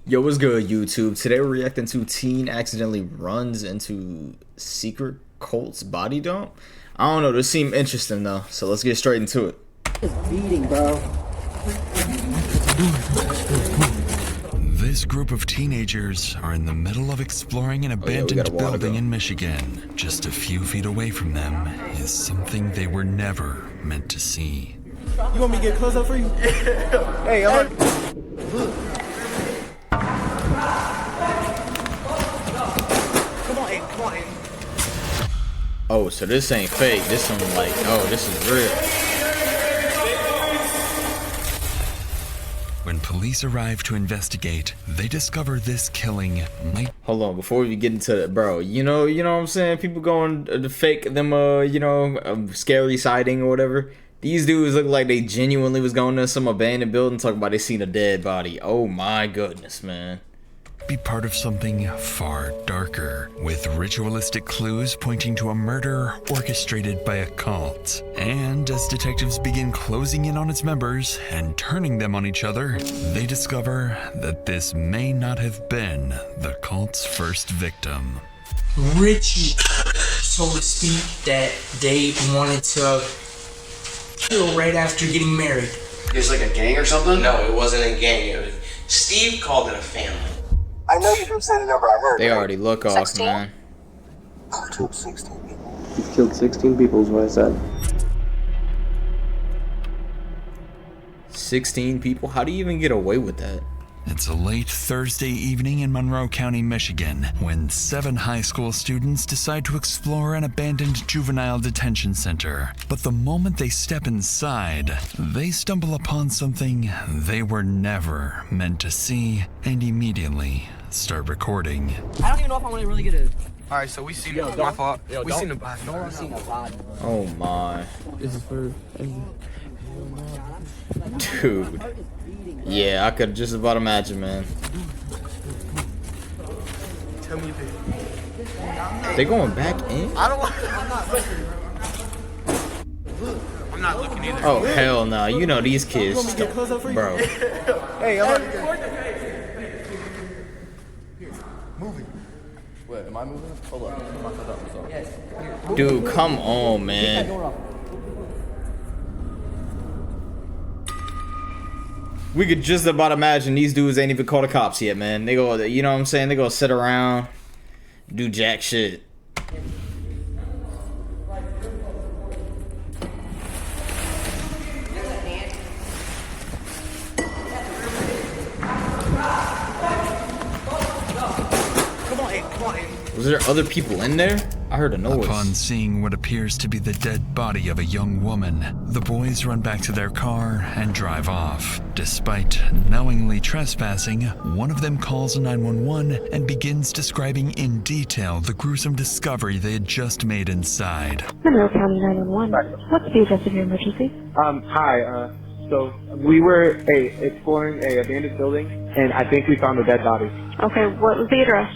Yo, what's good, YouTube? Today we're reacting to teen accidentally runs into secret cult's body dump. I don't know, this seemed interesting though, so let's get straight into it. It's beating, bro. This group of teenagers are in the middle of exploring an abandoned building in Michigan. Just a few feet away from them is something they were never meant to see. You want me to get close up for you? Hey, Come on, Aiden. Oh, so this ain't fake. This one like, oh, this is real. When police arrive to investigate, they discover this killing might— Hold on, before we get into that, bro, you know what I'm saying? People going to fake them, scary sighting or whatever. These dudes look like they genuinely was going to some abandoned building talking about they seen a dead body. Oh my goodness, man. be part of something far darker, with ritualistic clues pointing to a murder orchestrated by a cult. And as detectives begin closing in on its members and turning them on each other, they discover that this may not have been the cult's first victim. Richie, so to speak, that they wanted to kill right after getting married. It's like a gang or something? No, it wasn't a gang. It was, Steve called it a family. I know you from saying the number I heard. They already look off, 16? man. I've killed 16 people. You've killed 16 people is what I said. 16 people? How do you even get away with that? It's a late Thursday evening in Monroe County, Michigan, when 7 high school students decide to explore an abandoned juvenile detention center. But the moment they step inside, they stumble upon something they were never meant to see and immediately start recording. I don't even know if I want to really get it. Alright, so we seen my fault. We seen the body. Oh my. This is for. Dude. Yeah, I could just about imagine, man. Tell me if They going back in? I don't want. I'm not looking either. Oh, hell no. You know these kids. Want me to get close up for you? Bro. Hey, I'm moving. Wait, am I moving? Hold up. Yes. Dude, come on, man. We could just about imagine these dudes ain't even called the cops yet, man. They go, you know what I'm saying? They go sit around, do jack shit. Was there other people in there? I heard a noise. Upon seeing what appears to be the dead body of a young woman, the boys run back to their car and drive off. Despite knowingly trespassing, one of them calls 911 and begins describing in detail the gruesome discovery they had just made inside. Monroe County 911. What's the address of your emergency? Hi. So we were exploring a abandoned building, and I think we found a dead body. Okay, what was the address?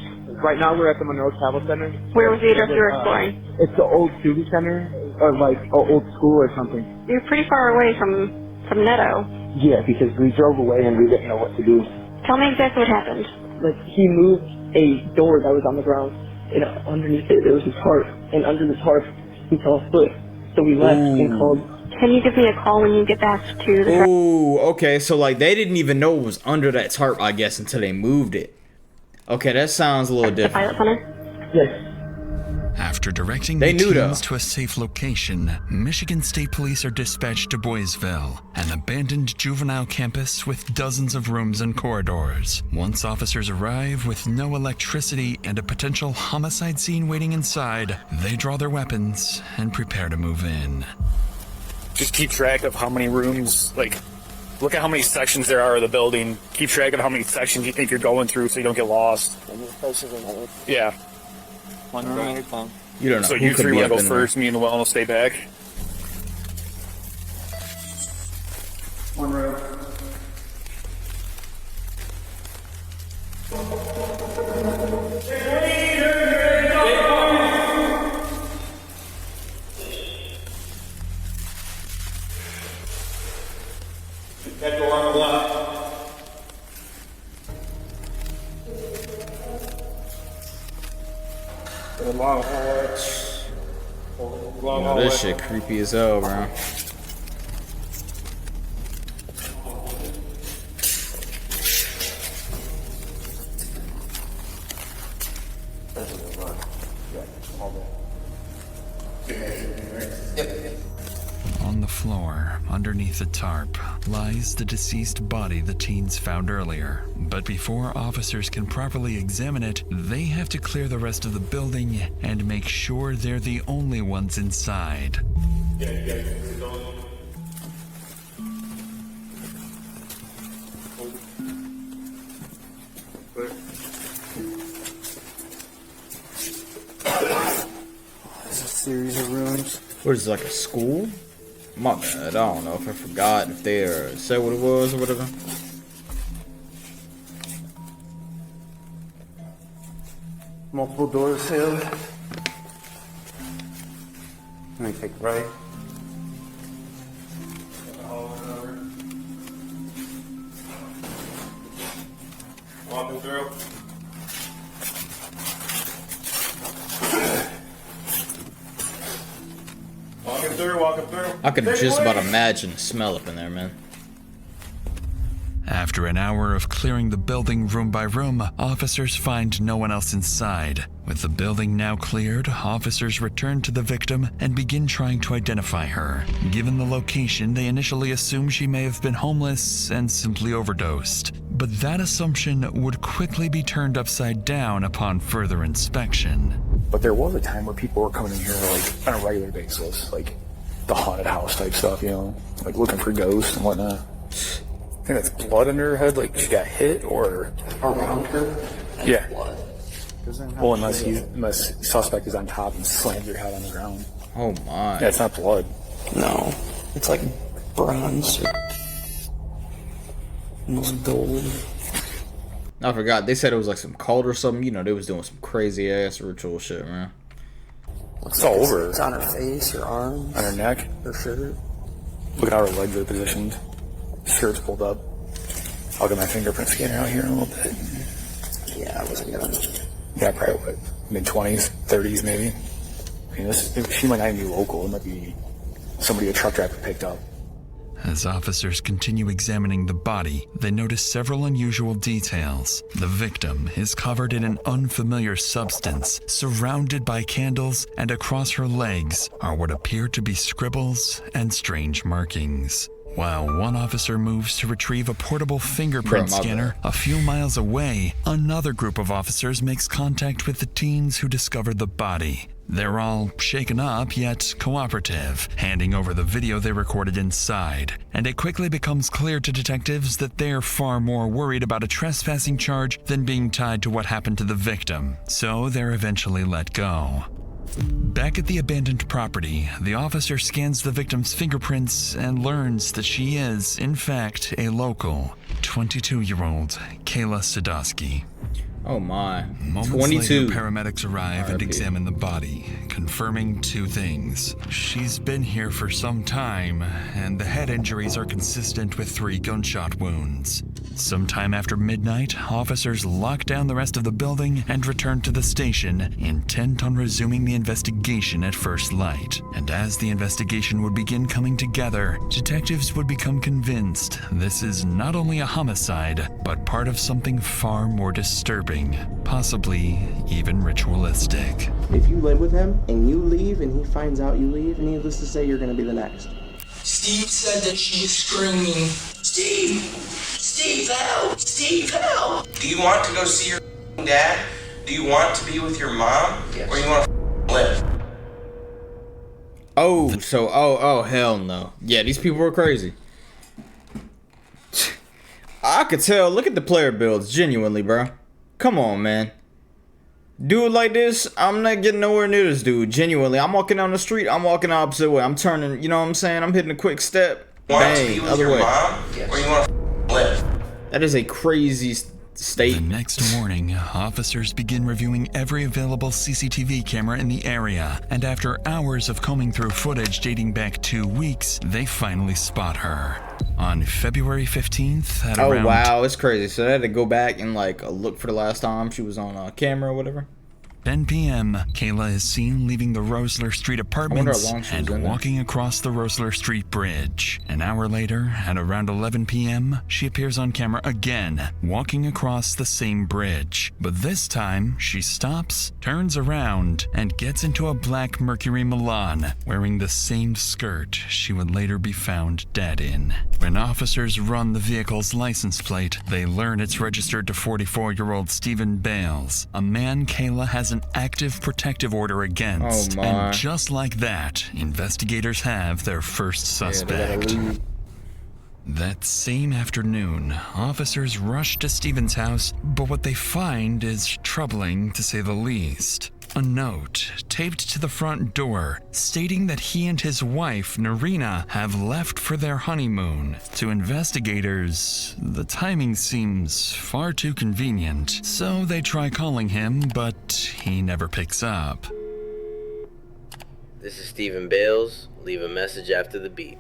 Right now we're at the Monroe Travel Center. Where was the address you were exploring? It's the old student center, or like an old school or something. You're pretty far away from Netto. Yeah, because we drove away and we didn't know what to do. Tell me exactly what happened. Like, he moved a door that was on the ground, and underneath it there was his tarp, and under the tarp he saw a foot. So we left and called. Can you give me a call when you get back to the... Ooh, okay, so like they didn't even know it was under that tarp, I guess, until they moved it. Okay, that sounds a little different. Pilot Center? Yes. After directing They the knew, teams though. to a safe location, Michigan State Police are dispatched to Boysville, an abandoned juvenile campus with dozens of rooms and corridors. Once officers arrive with no electricity and a potential homicide scene waiting inside, they draw their weapons and prepare to move in. Just keep track of how many rooms, like, look at how many sections there are of the building. Keep track of how many sections you think you're going through so you don't get lost. Yeah. You don't know. So who you could three be want to up go in first, me and Llewellyn will stay back. Monroe. Yo, this shit creepy as hell, bro. On the floor, underneath the tarp, lies the deceased body the teens found earlier. But before officers can properly examine it, they have to clear the rest of the building and make sure they're the only ones inside. There's a series of rooms. What is it, like a school? My bad, I don't know if I forgot if they said what it was or whatever. Multiple doors here. Let me take right. Walking through. Walking through. I could just about imagine the smell up in there, man. After an hour of clearing the building room by room, officers find no one else inside. With the building now cleared, officers return to the victim and begin trying to identify her. Given the location, they initially assume she may have been homeless and simply overdosed. But that assumption would quickly be turned upside down upon further inspection. But there was a time where people were coming in here like on a regular basis, like the haunted house type stuff, you know, like looking for ghosts and whatnot. I think that's blood under her head, like she got hit or Around her? yeah. Well, unless suspect is on top and slams your head on the ground. Oh my. Yeah, it's not blood. No. It's like bronze. Almost gold. I forgot. They said it was like some cult or something. You know, they was doing some crazy ass ritual shit, man. It's all over. It's on her face, her arms, On her neck. her shirt. Look at how her legs are positioned. Shirt's pulled up. I'll get my fingerprint scanner out here in a little bit. Yeah, I wasn't gonna. Yeah, probably what, mid-20s, 30s maybe. I mean, she might not even be local. It might be somebody a truck driver picked up. As officers continue examining the body, they notice several unusual details. The victim is covered in an unfamiliar substance, surrounded by candles, and across her legs are what appear to be scribbles and strange markings. While one officer moves to retrieve a portable fingerprint scanner a few miles away, another group of officers makes contact with the teens who discovered the body. They're all shaken up yet cooperative, handing over the video they recorded inside. And it quickly becomes clear to detectives that they're far more worried about a trespassing charge than being tied to what happened to the victim, so they're eventually let go. Back at the abandoned property, the officer scans the victim's fingerprints and learns that she is, in fact, a local, 22-year-old Kayla Sadowski. Oh my. Moments 22. later, paramedics arrive and examine the body, confirming two things. She's been here for some time, and the head injuries are consistent with 3 gunshot wounds. Sometime after midnight, officers lock down the rest of the building and return to the station, intent on resuming the investigation at first light. And as the investigation would begin coming together, detectives would become convinced this is not only a homicide, but part of something far more disturbing, possibly even ritualistic. If you live with him and you leave and he finds out you leave, needless to say, you're gonna be the next. Steve said that she was screaming, Steve! Steve, help! Steve, help! Do you want to go see your dad? Do you want to be with your mom? Yes. Or you want to live? Oh, hell no. Yeah, these people were crazy. I could tell. Look at the player builds, genuinely, bro. Come on, man. Dude like this, I'm not getting nowhere near this dude, genuinely. I'm walking down the street, I'm walking the opposite way. I'm turning, you know what I'm saying? I'm hitting a quick step. Bang, other way. Or you want to live? That is a crazy state. The next morning, officers begin reviewing every available CCTV camera in the area, and after hours of combing through footage dating back 2 weeks, they finally spot her. On February 15th at around... Oh, wow, it's crazy. So they had to go back and, like, look for the last time she was on camera or whatever? 10 p.m., Kayla is seen leaving the Rosler Street apartments and walking across the Rosler Street Bridge. An hour later, at around 11 p.m., she appears on camera again, walking across the same bridge. But this time, she stops, turns around, and gets into a black Mercury Milan, wearing the same skirt she would later be found dead in. When officers run the vehicle's license plate, they learn it's registered to 44-year-old Stephen Bales, a man Kayla has an active protective order against. And just like that, investigators have their first suspect. That same afternoon, officers rush to Stephen's house, but what they find is troubling to say the least. A note taped to the front door stating that he and his wife, Narina, have left for their honeymoon. To investigators, the timing seems far too convenient, so they try calling him, but he never picks up. This is Stephen Bales. Leave a message after the beep.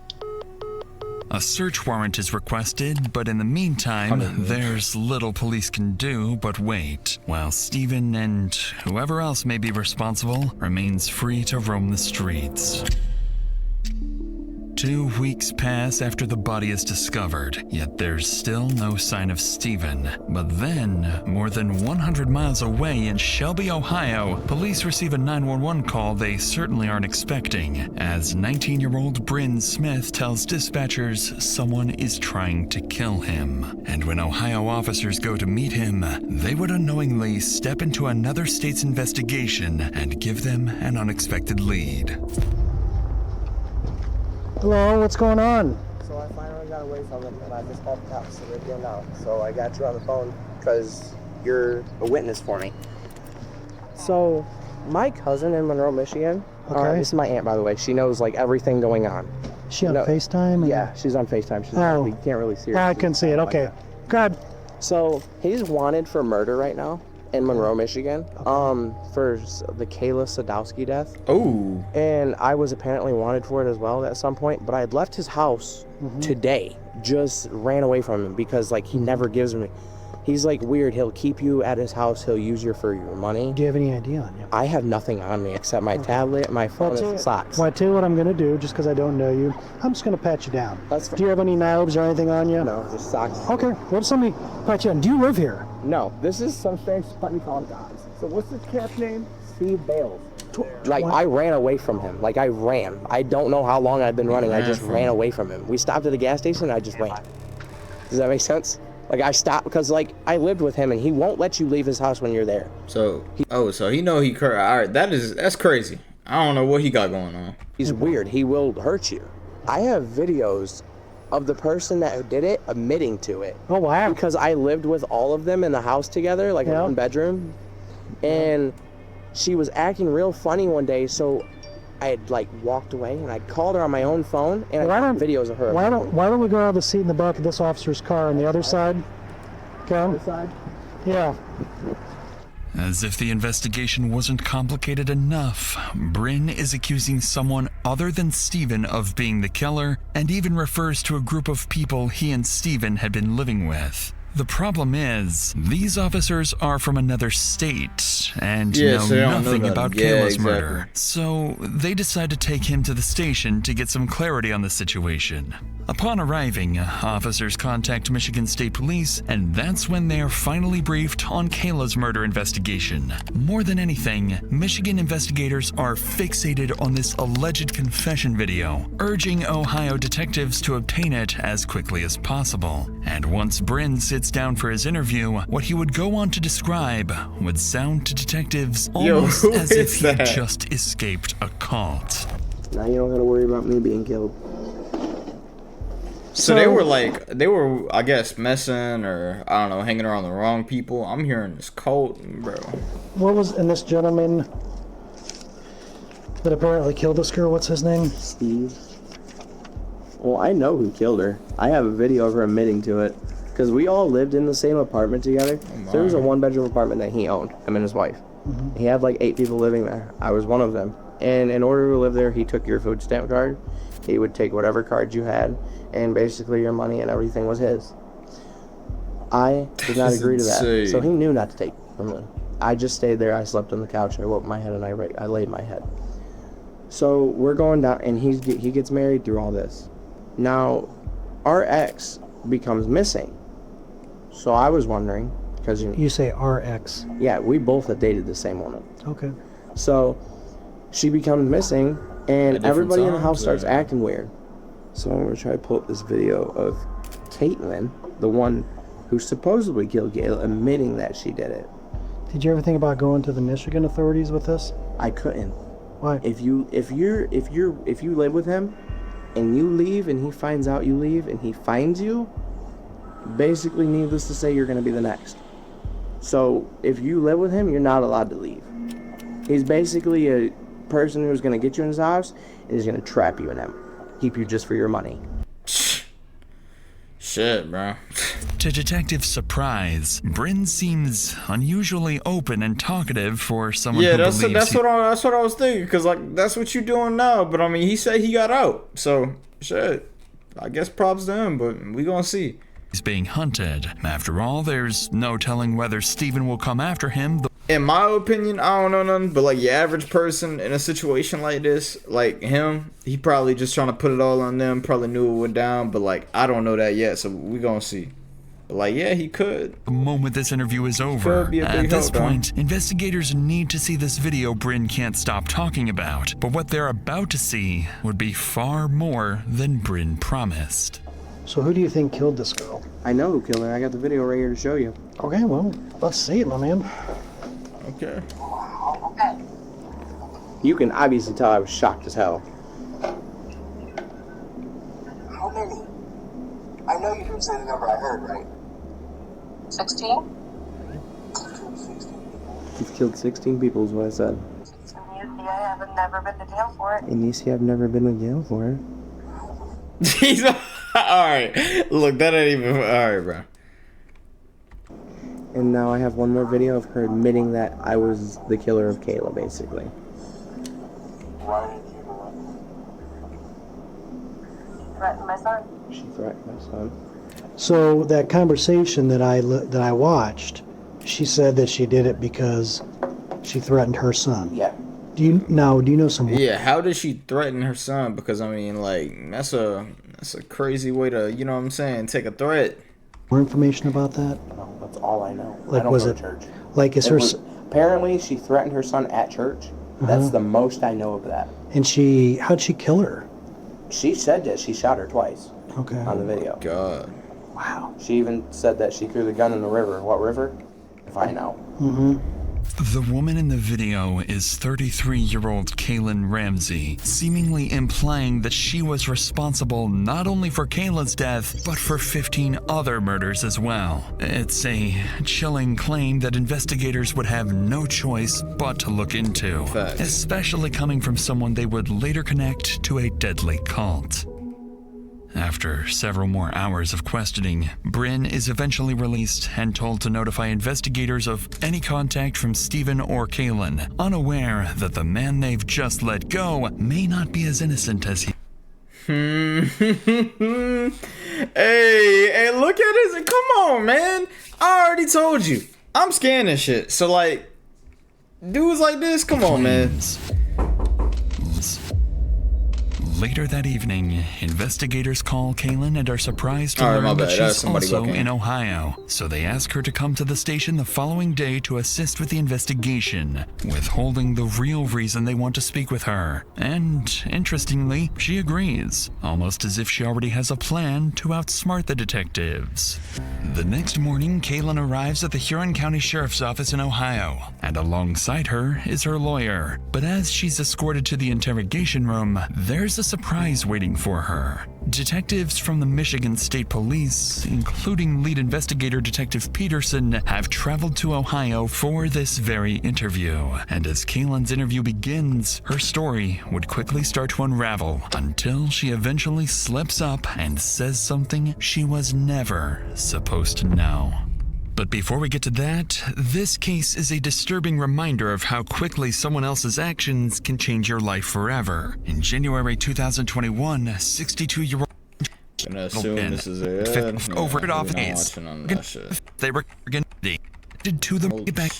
A search warrant is requested, but in the meantime, there's little police can do but wait, while Stephen and whoever else may be responsible remains free to roam the streets. 2 weeks pass after the body is discovered, yet there's still no sign of Stephen. But then, more than 100 miles away in Shelby, Ohio, police receive a 911 call they certainly aren't expecting, as 19-year-old Bryn Smith tells dispatchers someone is trying to kill him. And when Ohio officers go to meet him, they would unknowingly step into another state's investigation and give them an unexpected lead. Hello, what's going on? So I finally got away from them, and I just called the cops, so they're here now. So I got you on the phone because you're a witness for me. So my cousin in Monroe, Michigan, this is my aunt, by the way. She knows like everything going on. Is she on FaceTime? Yeah, she's on FaceTime. She's you can't really see her. I can see it. Okay, good. So he's wanted for murder right now in Monroe, Michigan, for the Kayla Sadowski death. Oh. And I was apparently wanted for it as well at some point, but I had left his house today, just ran away from him because like he never gives me, he's like weird, he'll keep you at his house, he'll use you for your money. Do you have any idea on you? I have nothing on me except my tablet, my phone, and socks. Well, I tell you what I'm gonna do, just because I don't know you, I'm just gonna pat you down. Do you have any knives or anything on you? No, just socks. Okay, what if somebody pat you down? Do you live here? No, this is some strange funny called guys. So what's this cat's name? Steve Bales. Like, I ran away from him. Like, I ran. I don't know how long I've been running. I just ran away from him. We stopped at a gas station, and I just ran. Does that make sense? Like, I stopped because, like, I lived with him, and he won't let you leave his house when you're there. So, so he know he crazy. All right, that's crazy. I don't know what he got going on. He's weird. He will hurt you. I have videos of the person that did it admitting to it. Oh, wow. Because I lived with all of them in the house together, like in one bedroom. And she was acting real funny one day, so I had like walked away and I called her on my own phone and I got videos of her. Why don't we go out of the seat in the back of this officer's car on the other side? Okay. This side? Yeah. As if the investigation wasn't complicated enough, Bryn is accusing someone other than Stephen of being the killer and even refers to a group of people he and Stephen had been living with. The problem is, these officers are from another state and know nothing about Kayla's murder. So they decide to take him to the station to get some clarity on the situation. Upon arriving, officers contact Michigan State Police, and that's when they are finally briefed on Kayla's murder investigation. More than anything, Michigan investigators are fixated on this alleged confession video, urging Ohio detectives to obtain it as quickly as possible. And once Bryn sits down for his interview, what he would go on to describe would sound to detectives almost as if he just escaped a cult. Now you don't gotta worry about me being killed. So they were, I guess, messing or, I don't know, hanging around the wrong people. I'm hearing this cult, bro. What was, and this gentleman that apparently killed this girl, what's his name? Steve. Well, I know who killed her. I have a video of her admitting to it. Because we all lived in the same apartment together. So there was a one-bedroom apartment that he owned, him and his wife. He had like 8 people living there. I was one of them. And in order to live there, he took your food stamp card. He would take whatever cards you had, and basically your money and everything was his. I did not agree to that. So he knew not to take from me. I just stayed there. I slept on the couch. I woke my head and I laid my head. So we're going down, and he gets married through all this. Now, our ex becomes missing. So I was wondering, because You say our ex. yeah, we both had dated the same woman. Okay. So she becomes missing, and At different everybody in the house times, starts or- acting weird. So I'm gonna try to pull up this video of Caitlin, the one who supposedly killed Gail, admitting that she did it. Did you ever think about going to the Michigan authorities with this? I couldn't. Why? If you live with him, and you leave, and he finds out you leave, and he finds you, basically, needless to say, you're gonna be the next. So if you live with him, you're not allowed to leave. He's basically a person who's gonna get you in his house and he's gonna trap you in him, keep you just for your money. Shit, bro. To Detective's surprise, Bryn seems unusually open and talkative for someone Yeah, who that's believes that's what I was thinking. Cause like that's what you doing now. But I mean, he said he got out. So shit. I guess props to him. But we gonna see. he's being hunted. After all, there's no telling whether Steven will come after him. In my opinion, I don't know nothing. But like your average person in a situation like this, like him, he probably just trying to put it all on them. Probably knew it went down. But like I don't know that yet. So we gonna see. But like yeah, he could. The moment this interview is over, Could be a at big this help, point, investigators need to see this video Bryn can't stop talking about. But what they're about to see would be far more than Bryn promised. So who do you think killed this girl? I know who killed her. I got the video right here to show you. Okay, well, let's see it, my man. Okay. You can obviously tell I was shocked as hell. How many? I know you didn't say the number I heard, right? 16? You've killed 16 people is what I said. And you see I haven't never been to jail for it. And you see I've never been to jail for it. He's alright. Look, that ain't even alright, bro. And now I have one more video of her admitting that I was the killer of Kayla, basically. Why did you threaten my son? She threatened my son. So that conversation that I watched, she said that she did it because she threatened her son. Yeah. Do you know some? Yeah, how did she threaten her son? Because I mean, like, that's a crazy way to, you know what I'm saying, take a threat. More information about that? No, that's all I know. Like, I don't was go it to church. like is her? Apparently, she threatened her son at church. That's the most I know of that. And how'd she kill her? She said that she shot her twice. Okay. On the video. God. Wow. She even said that she threw the gun in the river. What river? If I know. Mm-hmm. The woman in the video is 33-year-old Kaylin Ramsey, seemingly implying that she was responsible not only for Kayla's death, but for 15 other murders as well. It's a chilling claim that investigators would have no choice but to look into, Facts. especially coming from someone they would later connect to a deadly cult. After several more hours of questioning, Bryn is eventually released and told to notify investigators of any contact from Steven or Kaylin, unaware that the man they've just let go may not be as innocent as he. Hey, look at it. Come on, man. I already told you. I'm scanning shit. So, like, dudes like this, come on, man. Later that evening, investigators call Kaylin and are surprised to All right, my learn that bad. That's she's somebody also looking. in Ohio. So they ask her to come to the station the following day to assist with the investigation, withholding the real reason they want to speak with her. And, interestingly, she agrees, almost as if she already has a plan to outsmart the detectives. The next morning, Kaylin arrives at the Huron County Sheriff's Office in Ohio, and alongside her is her lawyer. But as she's escorted to the interrogation room, there's a surprise waiting for her. Detectives from the Michigan State Police, including lead investigator Detective Peterson, have traveled to Ohio for this very interview. And as Kaylin's interview begins, her story would quickly start to unravel until she eventually slips up and says something she was never supposed to know. But before we get to that, this case is a disturbing reminder of how quickly someone else's actions can change your life forever. In January 2021, 62-year-old I'm gonna assume this is it. over it off We're not his. watching on that shit. They were to the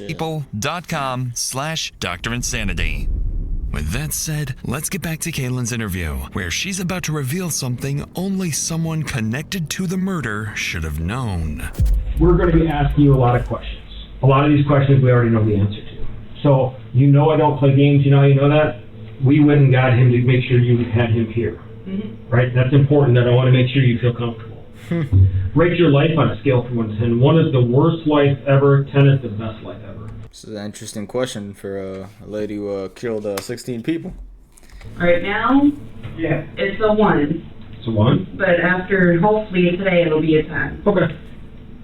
people.com/Dr. Insanity. With that said, let's get back to Kaylin's interview, where she's about to reveal something only someone connected to the murder should have known. We're going to be asking you a lot of questions. A lot of these questions we already know the answer to. So, you know I don't play games, you know that? We went and got him to make sure you had him here. Mm-hmm. Right? That's important, that I want to make sure you feel comfortable. Rate your life on a scale from 1 to 10. 1 is the worst life ever, 10 is the best life ever. This is an interesting question for a lady who killed 16 people. Right now, yeah, it's a 1. It's a 1? But after, hopefully today, it'll be a 10. Okay.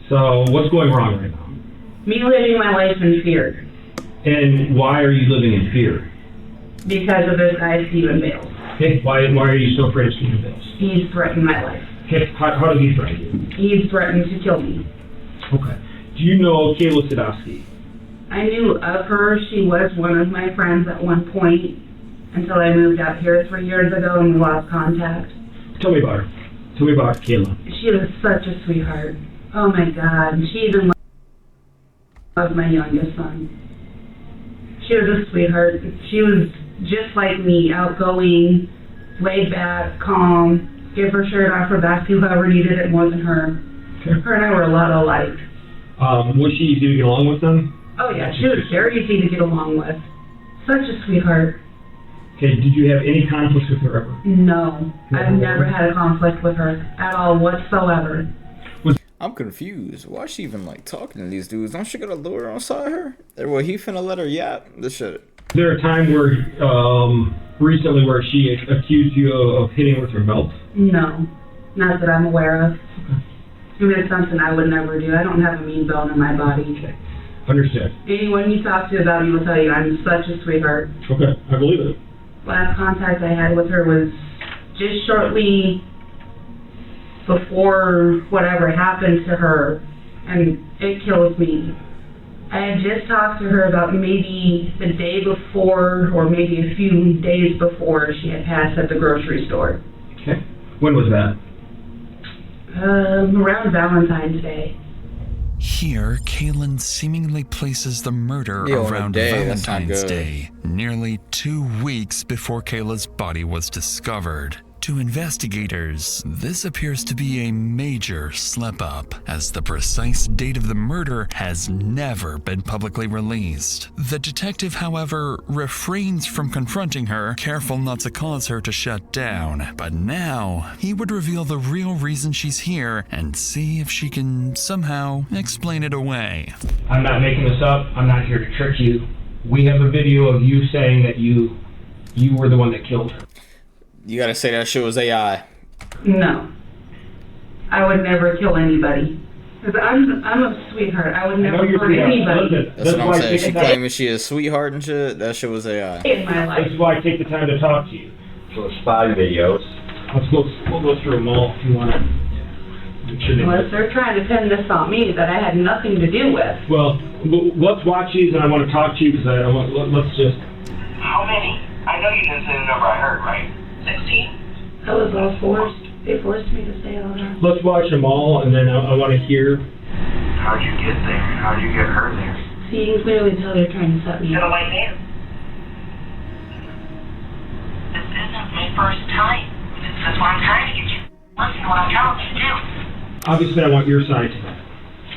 So, what's going wrong right now? Me living my life in fear. And why are you living in fear? Because of this guy, Stephen Bales. Okay, why are you so afraid of Stephen Bales? He's threatened my life. Okay, how did he threaten you? He's threatened to kill me. Okay. Do you know Kayla Sadowski? I knew of her. She was one of my friends at one point until I moved out here 3 years ago and we lost contact. Tell me about her. Tell me about Kayla. She was such a sweetheart. Oh my God. She even loved my youngest son. She was a sweetheart. She was just like me, outgoing, laid back, calm, give her shirt off her back to whoever needed it more than her. Okay. Her and I were a lot alike. Was she easy to get along with then? Oh yeah, she was very easy to get along with. Such a sweetheart. Okay, did you have any conflicts with her ever? No, I've never had a conflict with her at all whatsoever. I'm confused. Why is she even like talking to these dudes? Don't she got a lure on side her? Or what, he finna let her yap? This shit. Is there a time where, recently where she accused you of hitting her with her belt? No, not that I'm aware of. Okay. I mean, it's something I would never do. I don't have a mean bone in my body. Okay. Understood. Anyone you talk to about me will tell you I'm such a sweetheart. Okay, I believe it. Last contact I had with her was just shortly before whatever happened to her, and it kills me. I had just talked to her about maybe the day before, or maybe a few days before she had passed at the grocery store. Okay. When was that? Around Valentine's Day. Here, Kaylin seemingly places the murder around Valentine's Day, nearly 2 weeks before Kayla's body was discovered. To investigators, this appears to be a major slip-up, as the precise date of the murder has never been publicly released. The detective, however, refrains from confronting her, careful not to cause her to shut down. But now, he would reveal the real reason she's here and see if she can somehow explain it away. I'm not making this up. I'm not here to trick you. We have a video of you saying that you were the one that killed her. You gotta say that shit was AI. No. I would never kill anybody. Because I'm a sweetheart. I would never hurt anybody. That's what I'm saying. She claiming she is a sweetheart and shit. That shit was AI. In my life. This is why I take the time to talk to you. So it's 5 videos. We'll go through them all if you want to. Unless they're trying to pin this on me that I had nothing to do with. Well, let's watch these and I want to talk to you because let's just... How many? I know you didn't say the number I heard, right? 16? That was all forced. They forced me to say all that. Let's watch them all, and then I want to hear. How'd you get there? How'd you get her there? So you can clearly tell they're trying to set me up. Wait there. This isn't my first time. That's why I'm trying to get you. Listen to what I'm telling you to do. Obviously, I want your side to that.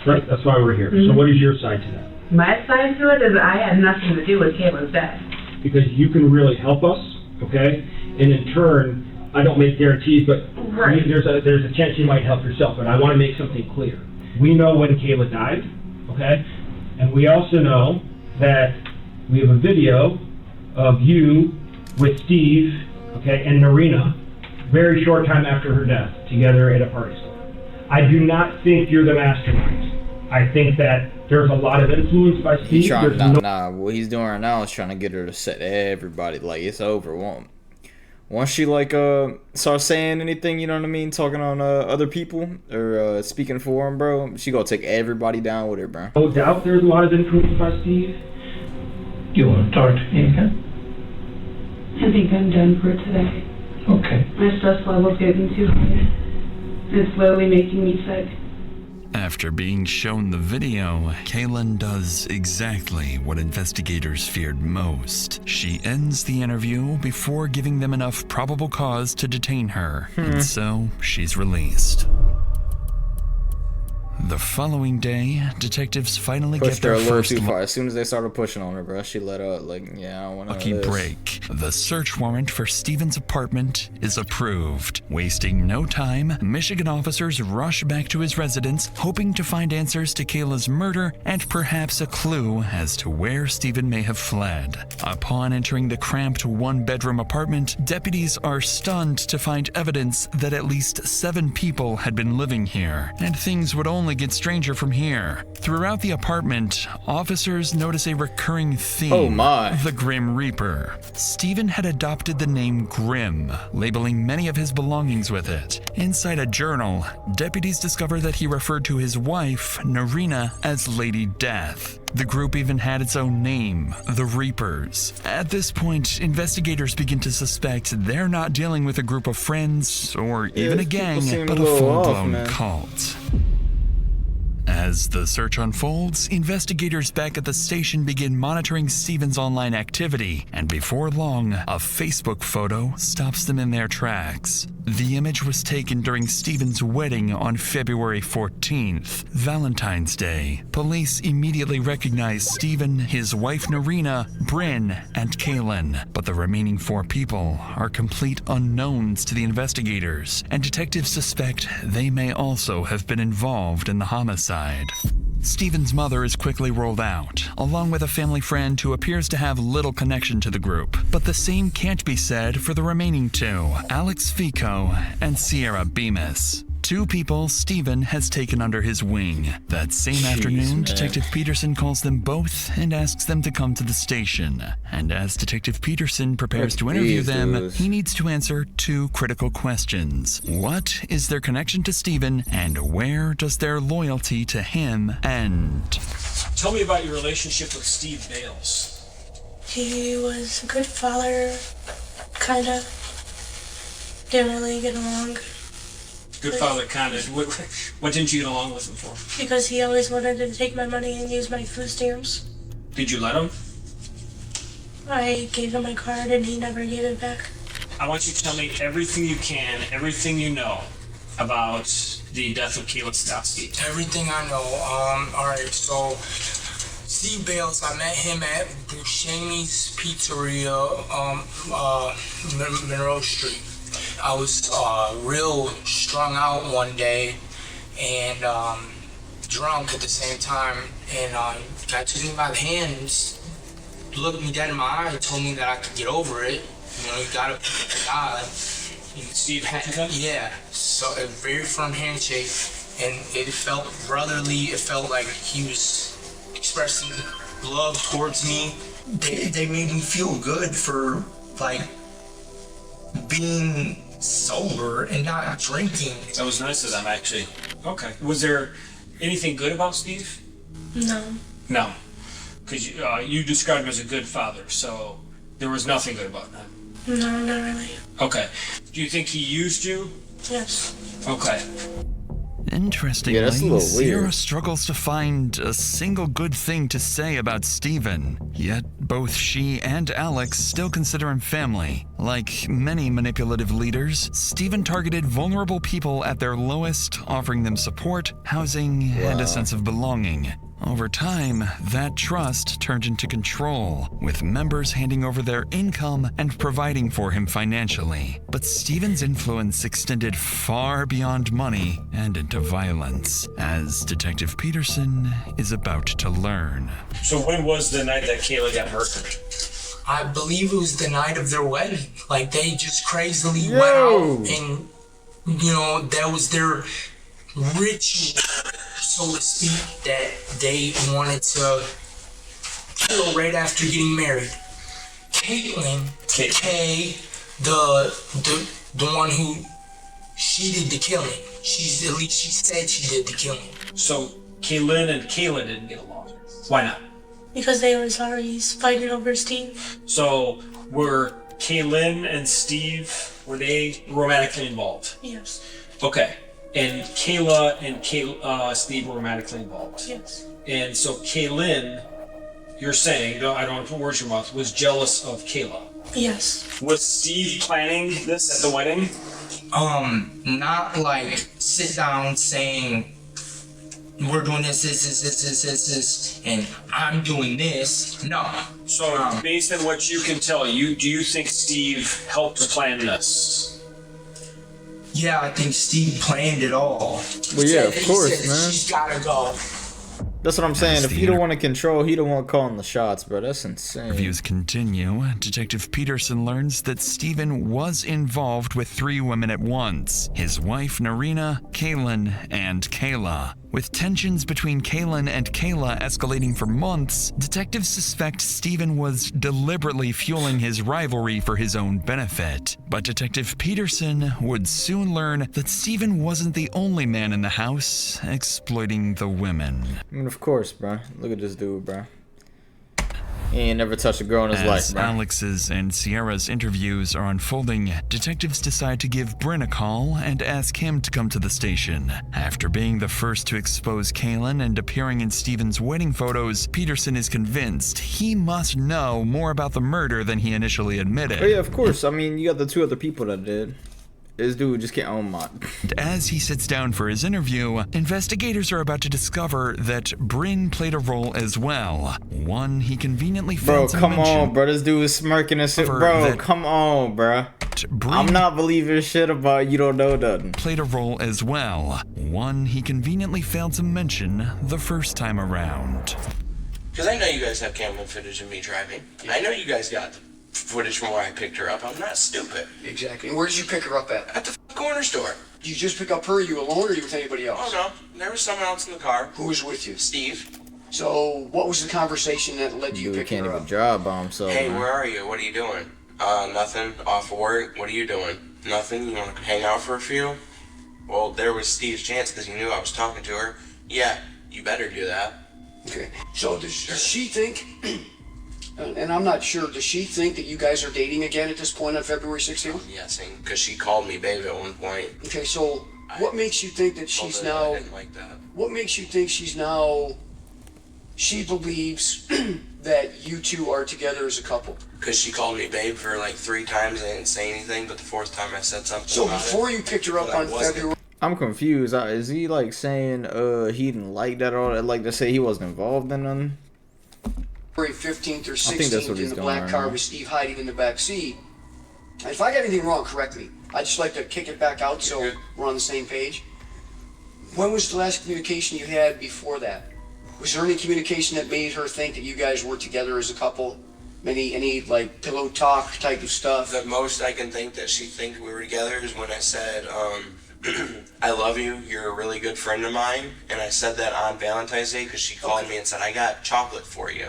Right? That's why we're here. Mm-hmm. So what is your side to that? My side to it is I had nothing to do with Kayla's death. Because you can really help us, okay? And in turn, I don't make guarantees, but there's a chance you might help yourself. But I want to make something clear. We know when Kayla died, okay? And we also know that we have a video of you with Steve, okay, and Narina, very short time after her death, together at a party store. I do not think you're the mastermind. I think that there's a lot of influence by Steve. What he's doing right now is trying to get her to set everybody like it's over. Once she like starts saying anything, you know what I mean, talking on other people or speaking for him, bro, she gonna take everybody down with her, bro. No doubt there's a lot of influence by Steve. Do you want to talk to me again? I think I'm done for today. Okay. My stress level's getting too high. It's literally making me sick. After being shown the video, Kaylin does exactly what investigators feared most. She ends the interview before giving them enough probable cause to detain her, and so she's released. The following day, detectives finally get Pushed her their a little first too far. As soon as they started pushing on her, bro, she let up. Like, yeah, I don't want lucky to. break. The search warrant for Steven's apartment is approved. Wasting no time, Michigan officers rush back to his residence, hoping to find answers to Kayla's murder and perhaps a clue as to where Steven may have fled. Upon entering the cramped one-bedroom apartment, deputies are stunned to find evidence that at least 7 people had been living here, and things would only get stranger from here. Throughout the apartment, officers notice a recurring theme. Oh my. The Grim Reaper. Steven had adopted the name Grim, labeling many of his belongings with it. Inside a journal, deputies discover that he referred to his wife, Narina, as Lady Death. The group even had its own name, the Reapers. At this point, investigators begin to suspect they're not dealing with a group of friends or even a gang, but a full-blown cult. As the search unfolds, investigators back at the station begin monitoring Steven's online activity, and before long, a Facebook photo stops them in their tracks. The image was taken during Steven's wedding on February 14th, Valentine's Day. Police immediately recognize Steven, his wife Narina, Bryn, and Kaylin, but the remaining 4 people are complete unknowns to the investigators, and detectives suspect they may also have been involved in the homicide. Steven's mother is quickly rolled out, along with a family friend who appears to have little connection to the group. But the same can't be said for the remaining 2, Alex Fico and Sierra Bemis. 2 people Steven has taken under his wing. That same afternoon, man. Detective Peterson calls them both and asks them to come to the station. And as Detective Peterson prepares to interview them, he needs to answer 2 critical questions. What is their connection to Steven, and where does their loyalty to him end? Tell me about your relationship with Steve Bales. He was a good father, kinda. Didn't really get along. Good father, kind of. What didn't you get along with him for? Because he always wanted to take my money and use my food stamps. Did you let him? I gave him my card and he never gave it back. I want you to tell me everything you can, everything you know about the death of Kayla Stosky. Everything I know. Alright, so Steve Bales, I met him at Buscemi's Pizzeria, Monroe Street. I was real strung out one day and drunk at the same time, and guy took me by the hands, looked me dead in my eye, and told me that I could get over it. You know, you gotta pick the guy. Steve Hatton? Yeah, so a very firm handshake, and it felt brotherly. It felt like he was expressing love towards me. They made me feel good for like being sober and not drinking. That was nice of them, actually. Okay. Was there anything good about Steve? No. No. Because you described him as a good father, so there was nothing good about that. No, not really. Okay. Do you think he used you? Yes. Okay. Interestingly, Yeah, that's a little Sierra weird. struggles to find a single good thing to say about Steven. Yet both she and Alex still consider him family. Like many manipulative leaders, Steven targeted vulnerable people at their lowest, offering them support, housing, and a sense of belonging. Over time, that trust turned into control, with members handing over their income and providing for him financially. But Steven's influence extended far beyond money and into violence, as Detective Peterson is about to learn. So when was the night that Kayla got murdered? I believe it was the night of their wedding. Like, they just crazily went out and, you know, that was their ritual, so to speak, that they wanted to kill right after getting married. Caitlin, Kay, the one who, she did the killing. At least she said she did the killing. So Kaylin and Kayla didn't get along. Why not? Because they were sorry, fighting over Steve. So were Kaylin and Steve, were they romantically involved? Yes. Okay. And Kayla and Steve were romantically involved. Yes. And so Kaylin, you're saying, no, I don't want to put words in your mouth, was jealous of Kayla. Yes. Was Steve planning this at the wedding? Not like sit down saying we're doing this, and I'm doing this. No. So based on what you can tell, do you think Steve helped plan this? Yeah, I think Steve planned it all. Well, yeah, of course, he said, man. She's gotta go. That's what I'm saying. If he don't want to control, he don't want calling the shots, bro. That's insane. Reviews continue. Detective Peterson learns that Steven was involved with 3 women at once. His wife, Narina, Kaylin, and Kayla. With tensions between Kaylin and Kayla escalating for months, detectives suspect Steven was deliberately fueling his rivalry for his own benefit. But Detective Peterson would soon learn that Steven wasn't the only man in the house exploiting the women. I mean, of course, bro. Look at this dude, bro. He ain't never touched a girl in his life, As bro. Alex's and Sierra's interviews are unfolding, detectives decide to give Bryn a call and ask him to come to the station. After being the first to expose Kaylin and appearing in Steven's wedding photos, Peterson is convinced he must know more about the murder than he initially admitted. Oh, yeah, of course. I mean, you got the 2 other people that did. This dude just can't own my. As he sits down for his interview, investigators are about to discover that Bryn played a role as well. One he conveniently Bro, failed to come mention. on, bro. This dude is smirking and shit. Bro, come on, bro. I'm not believing shit about you don't know nothing. Played a role as well. One he conveniently failed to mention the first time around. Because I know you guys have camera footage of me driving. I know you guys got footage from where I picked her up. I'm not stupid. Exactly. And where did you pick her up at? At the corner store. Did you just pick up her? Are you alone or are you with anybody else? Oh, no. There was someone else in the car. Who was with you? Steve. So, what was the conversation that led to you Dude picking can't her even up? drive by himself. Hey, man. where are you? What are you doing? Nothing. Off of work. What are you doing? Nothing. You want to hang out for a few? Well, there was Steve's chance because he knew I was talking to her. Yeah, you better do that. Okay. So, does she think... And I'm not sure, does she think that you guys are dating again at this point on February 16th? Yes, because she called me babe at one point. Okay, so what makes you think that she's now... I didn't like that. What makes you think she's now... She believes that you two are together as a couple? Because she called me babe for like 3 times. I didn't say anything, but the 4th time I said something So about before it, you picked her up but I on wasn't. February... I'm confused. Is he like saying he didn't like that or like to say he wasn't involved in nothing? February 15th or I think that's 16th what in he's the going black right car now. with Steve hiding in the back seat. And if I got anything wrong, correct me. I'd just like to kick it back out so we're on the same page. When was the last communication you had before that? Was there any communication that made her think that you guys were together as a couple? Any like pillow talk type of stuff? The most I can think that she think we were together is when I said, I love you, you're a really good friend of mine. And I said that on Valentine's Day because she called me and said, I got chocolate for you.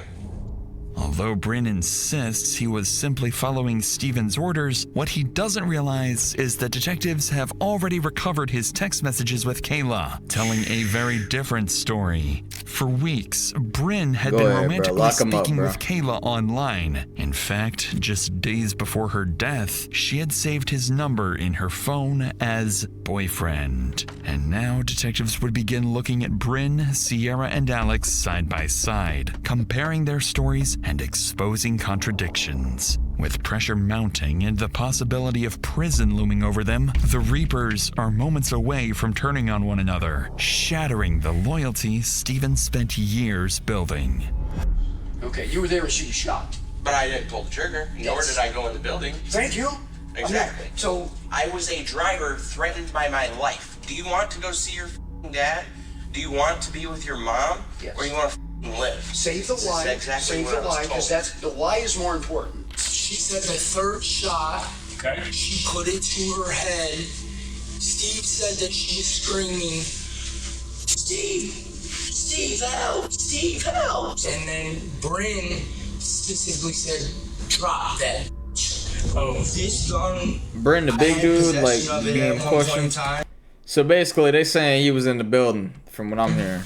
Although Bryn insists he was simply following Steven's orders, what he doesn't realize is that detectives have already recovered his text messages with Kayla, telling a very different story. For weeks, Bryn had Go been ahead, bro. romantically Lock 'em up, speaking bro. with Kayla online. In fact, just days before her death, she had saved his number in her phone as boyfriend. And now detectives would begin looking at Bryn, Sierra, and Alex side by side, comparing their stories and exposing contradictions. With pressure mounting and the possibility of prison looming over them, the Reapers are moments away from turning on one another, shattering the loyalty Steven spent years building. Okay, you were there when she was shot. But I didn't pull the trigger, nor did I go in the building. Thank you. Exactly. So I was a driver threatened by my life. Do you want to go see your dad? Do you want to be with your mom? Yes. Or you want to live? Save the This lie. is exactly Save what the I was lie, because told. that's the lie is more important. She said the 3rd shot, she put it to her head. Steve said that she was screaming, Steve, help! Steve, help! And then Bryn specifically said, drop that. Oh, this gun. Bryn, the big dude, like possession of it being at one point in questioned. time. So basically, they saying he was in the building, from what I'm hearing.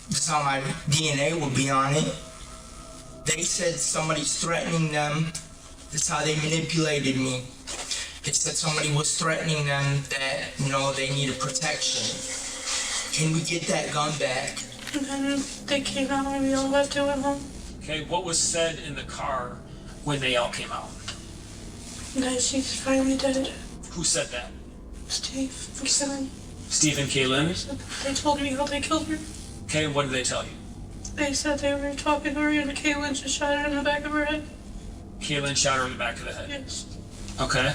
That's how my DNA would be on it. They said somebody's threatening them. That's how they manipulated me. They said somebody was threatening them that, you know, they needed protection. Can we get that gun back? And then they came out and we all left and went home. Okay, what was said in the car when they all came out? That she's finally dead. Who said that? Steve and Kevin. Steve and Kaylin? They told me how they killed her. Okay, what did they tell you? They said they were talking to her and Kaylin just shot her in the back of her head. Kaylin shot her in the back of the head? Yes. Okay.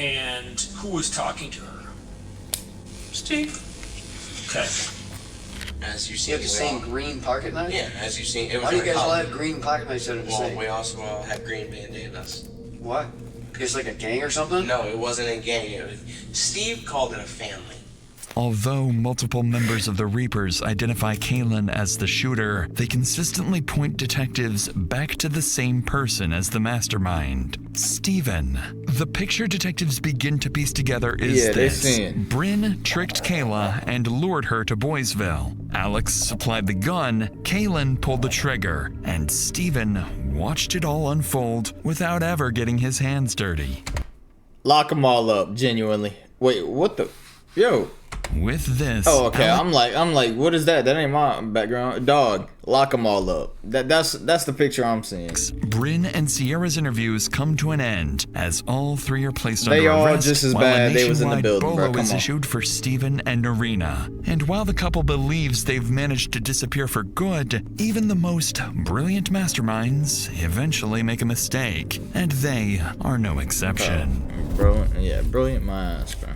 And who was talking to her? Steve. Okay. As you You see, have the same green pocket knife? Yeah, as you see, it was. Why do you guys all common. have green pocket knives that are the Well, same? we also had green bandanas. What? It's like a gang or something? No, it wasn't a gang. Steve called it a family. Although multiple members of the Reapers identify Kaylin as the shooter, they consistently point detectives back to the same person as the mastermind, Steven. The picture detectives begin to piece together is this. Bryn tricked Kayla and lured her to Boysville. Alex supplied the gun, Kaylin pulled the trigger, and Steven watched it all unfold without ever getting his hands dirty. Lock them all up, genuinely. Wait, what the? Yo. With this, oh, okay. I'm like, what is that? That ain't my background. Dog, lock them all up. That's the picture I'm seeing. Bryn and Sierra's interviews come to an end as all three are placed They under all arrest. just as while bad. a They was in the nationwide building, bro. bolo Come is on. issued for Steven and Narina. And while the couple believes they've managed to disappear for good, even the most brilliant masterminds eventually make a mistake, and they are no exception. Brilliant minds, bro.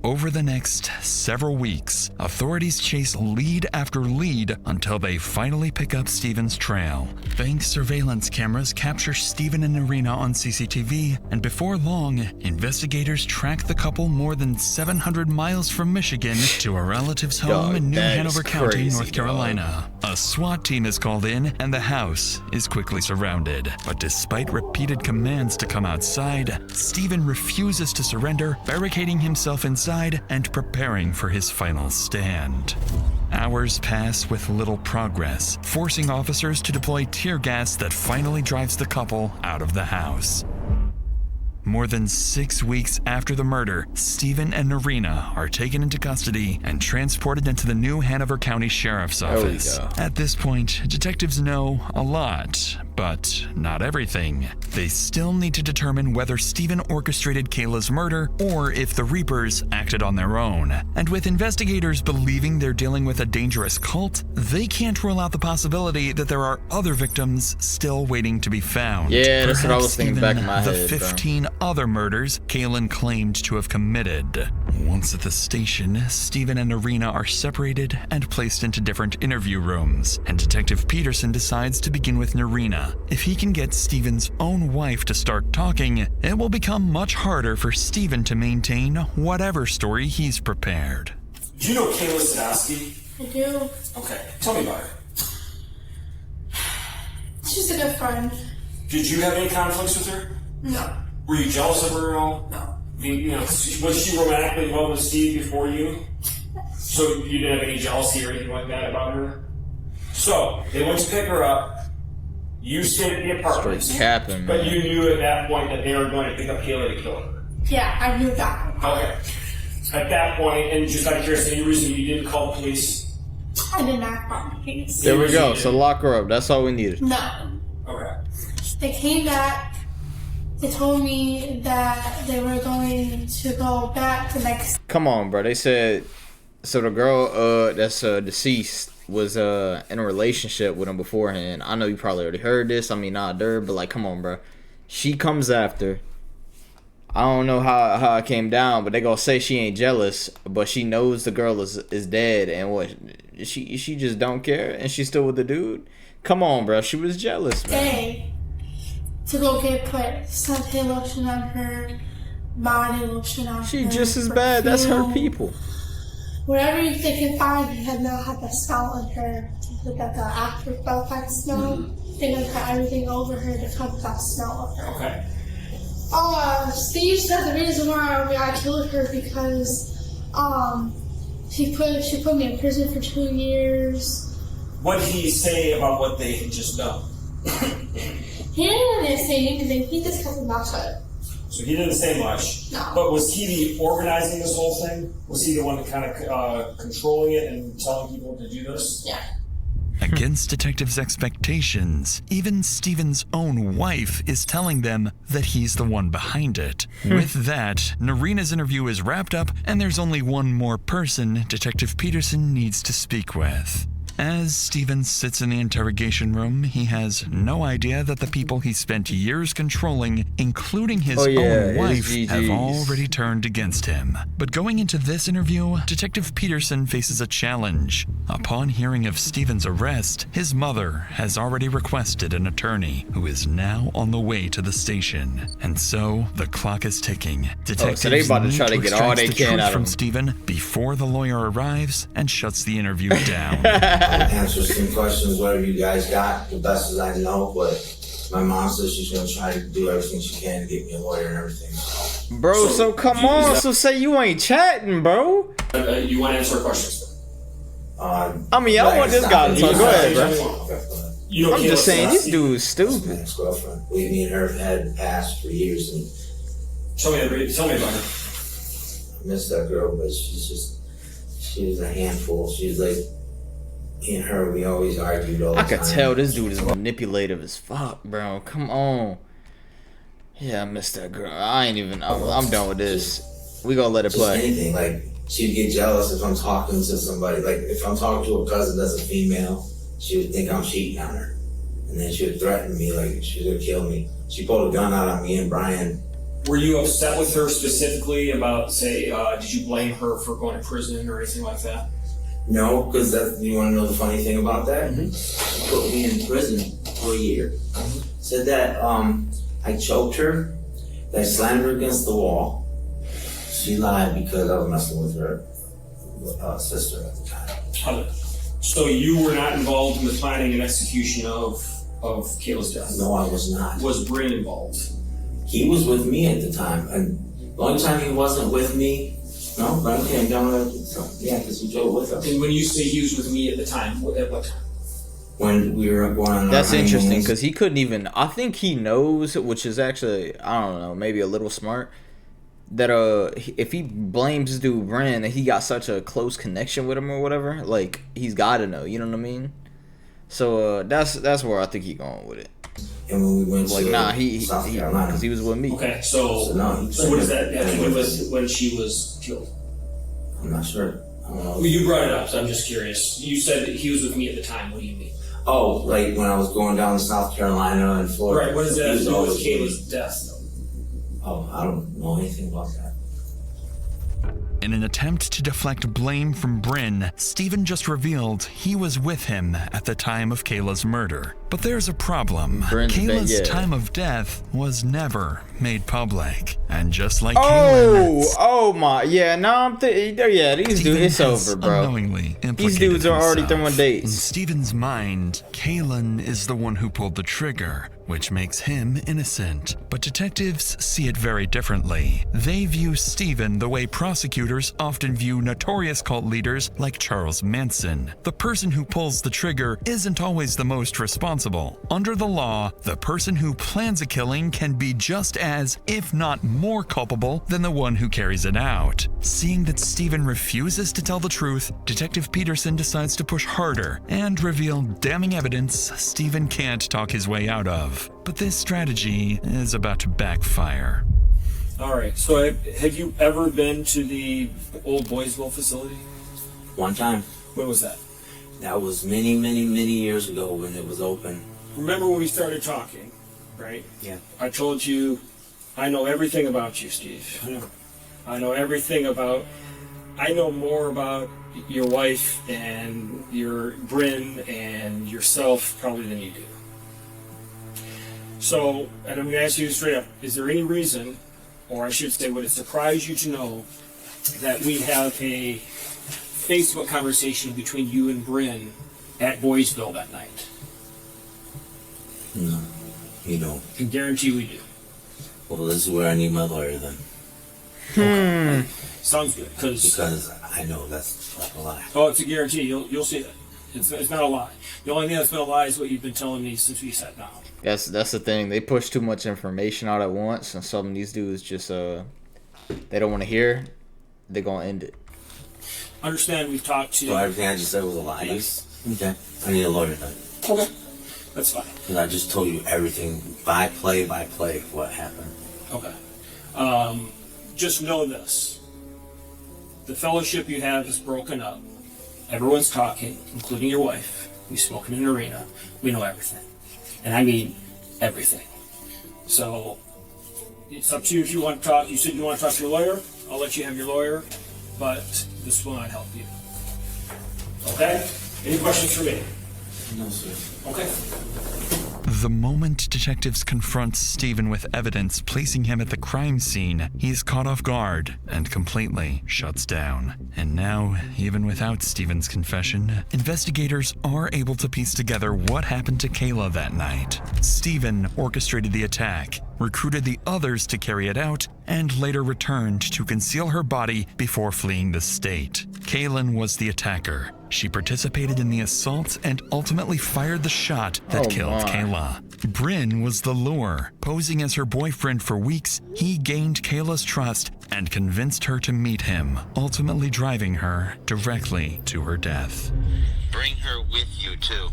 Over the next several weeks, authorities chase lead after lead until they finally pick up Steven's trail. Bank surveillance cameras capture Steven and Narina on CCTV, and before long, investigators track the couple more than 700 miles from Michigan to a relative's home in New Hanover County, North Carolina. A SWAT team is called in, and the house is quickly surrounded. But despite repeated commands to come outside, Steven refuses to surrender, barricading himself inside and preparing for his final stand. Hours pass with little progress, forcing officers to deploy tear gas that finally drives the couple out of the house. More than 6 weeks after the murder, Steven and Narina are taken into custody and transported into the New Hanover County Sheriff's Office. At this point, detectives know a lot, but not everything. They still need to determine whether Steven orchestrated Kayla's murder or if the Reapers acted on their own. And with investigators believing they're dealing with a dangerous cult, they can't rule out the possibility that there are other victims still waiting to be found. Yeah, that's what I was Perhaps thinking even back in my the head, bro. 15 other murders Kaylin claimed to have committed. Once at the station, Steven and Narina are separated and placed into different interview rooms, and Detective Peterson decides to begin with Narina. If he can get Steven's own wife to start talking, it will become much harder for Steven to maintain whatever story he's prepared. Do you know Kayla Sadowski? I do. Okay, tell me about her. She's a good friend. Did you have any conflicts with her? No. Were you jealous of her at all? No. Was she romantically involved with Steve before you? So you didn't have any jealousy or anything like that about her? So, they went to pick her up. You stayed at the apartment. Straight capping, But man. you knew at that point that they were going to pick up Kayla to kill her. Yeah, I knew that. Okay. At that point, and just out of curiosity, any reason you didn't call the police? I did not call the police. There we go. So lock her up. That's all we needed. No. Okay. They came back. They told me that they were going to go back the next. Come on, bro. They said so. The girl that's deceased was in a relationship with him beforehand. I know you probably already heard this. I mean, not dirt, but like, come on, bro. She comes after. I don't know how it came down, but they gonna say she ain't jealous, but she knows the girl is dead, and what she just don't care, and she's still with the dude. Come on, bro. She was jealous, man. Day to go get put suntan lotion on her, body lotion on her. She just as bad. That's her people. Whatever they can find, they have not had the smell on her. Look at the after felt kind of smell. They gonna put everything over her to cover that smell of her. Okay. Steve said the reason why I killed her because she put me in prison for 2 years. What did he say about what they had just done? He didn't say anything. He just kept his mouth shut. So So he didn't say much. No. But was he the organizing this whole thing? Was he the one that kind of controlling it and telling people to do this? Yeah. Against detectives' expectations, even Steven's own wife is telling them that he's the one behind it. With that, Narina's interview is wrapped up, and there's only one more person Detective Peterson needs to speak with. As Steven sits in the interrogation room, he has no idea that the people he spent years controlling, including his own wife, have already turned against him. But going into this interview, Detective Peterson faces a challenge. Upon hearing of Steven's arrest, his mother has already requested an attorney who is now on the way to the station. And so, the clock is ticking. Detectives so they about to try to need get all they extract the can truth out of from him. Steven before the lawyer arrives and shuts the interview down. Answer some questions, whatever you guys got, the best as I know, but my mom says she's gonna try to do everything she can to get me a lawyer and everything. Bro, so come on, so say you ain't chatting, bro. You want to answer questions? I mean, I want this guy to talk. Go ahead, bro. I'm just saying, this dude's stupid. My ex-girlfriend. Me and her have had past for years, and tell me about her. I miss that girl, but she was a handful. She was like, me and her, we always argued all the I time. could tell this dude is manipulative as fuck, bro. Come on. Yeah, I missed that girl. I ain't even. I'm done with this. We gonna let it Just play. anything, like, she'd get jealous if I'm talking to somebody. Like, if I'm talking to a cousin that's a female, she would think I'm cheating on her. And then she would threaten me, like, she was gonna kill me. She pulled a gun out on me and Brian. Were you upset with her specifically about, say, did you blame her for going to prison or anything like that? No, because you want to know the funny thing about that? She put me in prison for a year. Said that I choked her, that I slammed her against the wall. She lied because I was messing with her sister at the time. So you were not involved in the planning and execution of Kayla's death? No, I was not. Was Bryn involved? He was with me at the time, and the only time he wasn't with me, no, Brian came down because he drove with us. And when you say he was with me at the time, at what time? When we were going on That's our interesting honeymoons. because he couldn't even. I think he knows, which is actually, I don't know, maybe a little smart. That if he blames this dude Brand, that he got such a close connection with him or whatever, like he's got to know. You know what I mean? So that's where I think he going with it. And when we went like, to nah, South Carolina, because he was with me. Okay, so what does that have to do with when she was killed? I'm not sure. I don't know. Well, you brought it up, so I'm just curious. You said he was with me at the time. What do you mean? Oh, like when I was going down to South Carolina and Florida. Right, what does that have He to was do with always Kayla's death, though? Oh, I don't know anything about that. In an attempt to deflect blame from Bryn, Steven just revealed he was with him at the time of Kayla's murder. But there's a problem. Kayla's time of death was never made public. And just like Oh my, yeah, these dudes, it's over, bro. Unknowingly These dudes are already himself. throwing dates. In Steven's mind, Kaylin is the one who pulled the trigger, which makes him innocent. But detectives see it very differently. They view Steven the way prosecutors often view notorious cult leaders like Charles Manson. The person who pulls the trigger isn't always the most responsible. Under the law, the person who plans a killing can be just as, if not more culpable than the one who carries it out. Seeing that Steven refuses to tell the truth, Detective Peterson decides to push harder and reveal damning evidence Steven can't talk his way out of. But this strategy is about to backfire. All right, so have you ever been to the old Boysville facility? One time. When was that? That was many, many, many years ago when it was open. Remember when we started talking, right? Yeah. I told you, I know everything about you, Steve. I know everything about, I know more about your wife and your Bryn and yourself probably than you do. So, and I'm going to ask you straight up, is there any reason, or I should say, would it surprise you to know that we have a Facebook conversation between you and Bryn at Boysville that night? No, you don't. I can guarantee we do. Well, this is where I need my lawyer then. Sounds good, because I know that's like a lie. oh, it's a guarantee. You'll see that. It's not a lie. The only thing that's been a lie is what you've been telling me since we sat down. That's the thing. They push too much information out at once, and some of these dudes just they don't want to hear. They're gonna end it. Understand? We've talked to. So everything I just said was a lie. Yes. Okay. I need a lawyer then. Okay. That's fine. Because I just told you everything by play what happened. Okay. Just know this. The fellowship you have is broken up. Everyone's talking, including your wife. We smoke in an arena. We know everything. And I mean everything. So, it's up to you if you want to talk. You said you want to talk to your lawyer. I'll let you have your lawyer. But this will not help you. Okay? Any questions for me? No, sir. Okay. The moment detectives confront Stephen with evidence placing him at the crime scene, he's caught off guard and completely shuts down. And now, even without Stephen's confession, investigators are able to piece together what happened to Kayla that night. Stephen orchestrated the attack, recruited the others to carry it out, and later returned to conceal her body before fleeing the state. Kaylin was the attacker. She participated in the assault and ultimately fired the shot that killed Kayla. Bryn was the lure. Posing as her boyfriend for weeks, he gained Kayla's trust and convinced her to meet him, ultimately driving her directly to her death. Bring her with you too,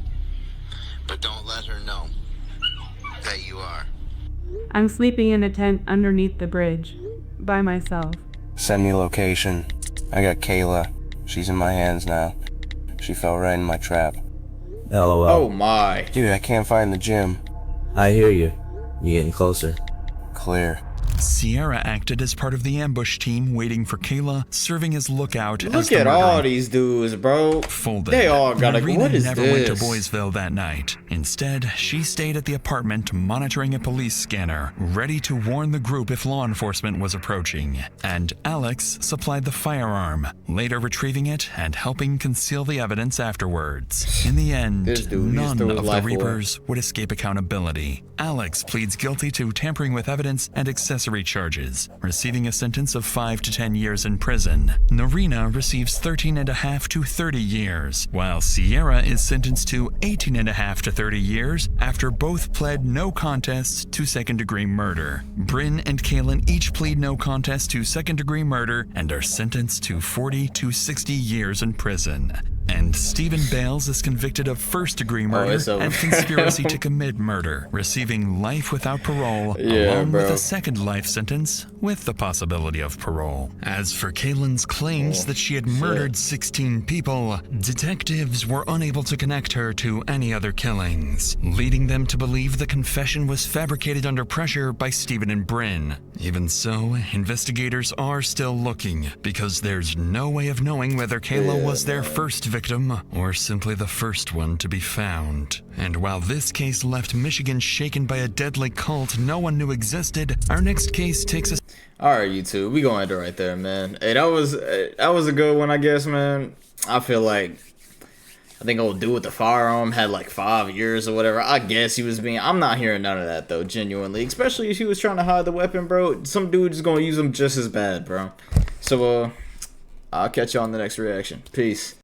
but don't let her know that you are. I'm sleeping in a tent underneath the bridge, by myself. Send me location. I got Kayla. She's in my hands now. She fell right in my trap. LOL. Oh my. Dude, I can't find the gym. I hear you. You're getting closer. Clear. Sierra acted as part of the ambush team waiting for Kayla, serving as lookout. Look at all these dudes, bro. Folded. They all got a. Marina What is never this? went to Boysville that night. Instead, she stayed at the apartment monitoring a police scanner, ready to warn the group if law enforcement was approaching. And Alex supplied the firearm, later retrieving it and helping conceal the evidence afterwards. In the end, none of the Reapers would escape accountability. Alex pleads guilty to tampering with evidence and accessory charges, receiving a sentence of 5 to 10 years in prison. Narina receives 13.5 to 30 years, while Sierra is sentenced to 18.5 to 30 years after both pled no contest to second-degree murder. Bryn and Kaylin each plead no contest to second-degree murder and are sentenced to 40 to 60 years in prison. And Stephen Bales is convicted of first-degree murder and conspiracy to commit murder, receiving life without parole, along with a second life sentence with the possibility of parole. As for Kaylin's claims that she had murdered 16 people, detectives were unable to connect her to any other killings, leading them to believe the confession was fabricated under pressure by Stephen and Bryn. Even so, investigators are still looking, because there's no way of knowing whether Kayla was their first victim or simply the first one to be found. And while this case left Michigan shaken by a deadly cult no one knew existed, our next case takes us. Alright, YouTube, we gonna end it right there, man. Hey, that was a good one, I guess, man. I feel like I think old dude with the firearm had like 5 years or whatever. I guess he was being. I'm not hearing none of that though, genuinely. Especially if he was trying to hide the weapon, bro. Some dude's gonna use them just as bad, bro. So I'll catch y'all on the next reaction. Peace.